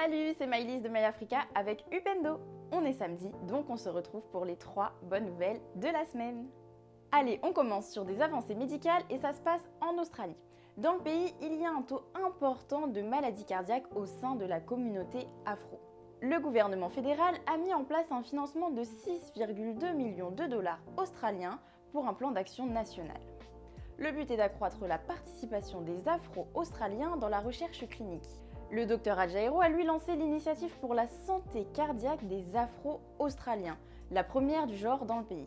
Salut, c'est Maëlys de My Africa avec Upendo. On est samedi, donc on se retrouve pour les 3 bonnes nouvelles de la semaine. Allez, on commence sur des avancées médicales et ça se passe en Australie. Dans le pays, il y a un taux important de maladies cardiaques au sein de la communauté afro. Le gouvernement fédéral a mis en place un financement de 6,2 millions de dollars australiens pour un plan d'action national. Le but est d'accroître la participation des Afro-Australiens dans la recherche clinique. Le Dr Adjairo a lui lancé l'initiative pour la santé cardiaque des Afro-Australiens, la première du genre dans le pays.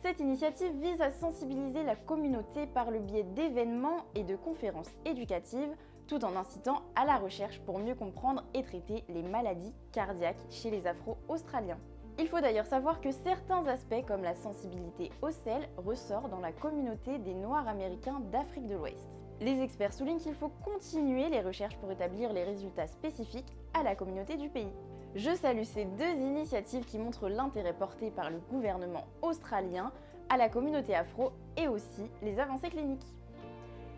Cette initiative vise à sensibiliser la communauté par le biais d'événements et de conférences éducatives, tout en incitant à la recherche pour mieux comprendre et traiter les maladies cardiaques chez les Afro-Australiens. Il faut d'ailleurs savoir que certains aspects comme la sensibilité au sel ressortent dans la communauté des Noirs américains d'Afrique de l'Ouest. Les experts soulignent qu'il faut continuer les recherches pour établir les résultats spécifiques à la communauté du pays. Je salue ces deux initiatives qui montrent l'intérêt porté par le gouvernement australien à la communauté afro et aussi les avancées cliniques.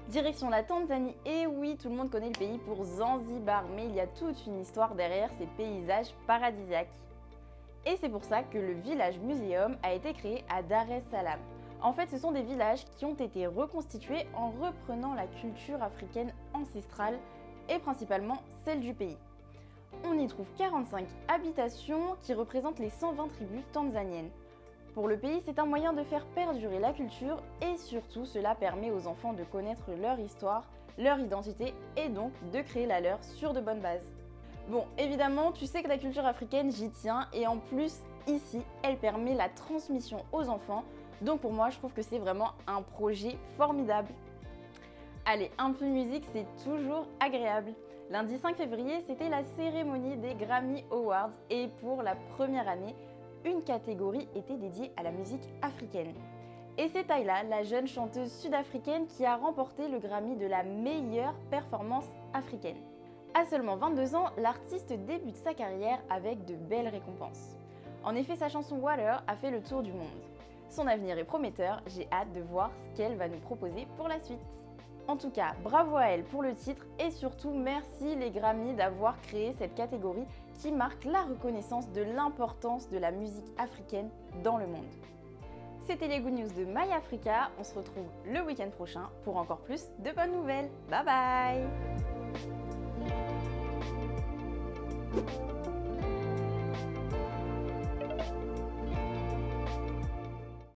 Direction la Tanzanie, et oui, tout le monde connaît le pays pour Zanzibar, mais il y a toute une histoire derrière ces paysages paradisiaques. Et c'est pour ça que le village muséum a été créé à Dar es Salaam. En fait, ce sont des villages qui ont été reconstitués en reprenant la culture africaine ancestrale et principalement celle du pays. On y trouve 45 habitations qui représentent les 120 tribus tanzaniennes. Pour le pays, c'est un moyen de faire perdurer la culture et surtout cela permet aux enfants de connaître leur histoire, leur identité et donc de créer la leur sur de bonnes bases. Bon, évidemment, tu sais que la culture africaine, j'y tiens et en plus, ici, elle permet la transmission aux enfants. Donc pour moi, je trouve que c'est vraiment un projet formidable. Allez, un peu de musique, c'est toujours agréable. Lundi 5 février, c'était la cérémonie des Grammy Awards et pour la première année, une catégorie était dédiée à la musique africaine. Et c'est Tyla, la jeune chanteuse sud-africaine, qui a remporté le Grammy de la meilleure performance africaine. À seulement 22 ans, l'artiste débute sa carrière avec de belles récompenses. En effet, sa chanson Water a fait le tour du monde. Son avenir est prometteur, j'ai hâte de voir ce qu'elle va nous proposer pour la suite. En tout cas, bravo à elle pour le titre et surtout merci les Grammy d'avoir créé cette catégorie qui marque la reconnaissance de l'importance de la musique africaine dans le monde. C'était les Good News de My Africa, on se retrouve le week-end prochain pour encore plus de bonnes nouvelles. Bye bye!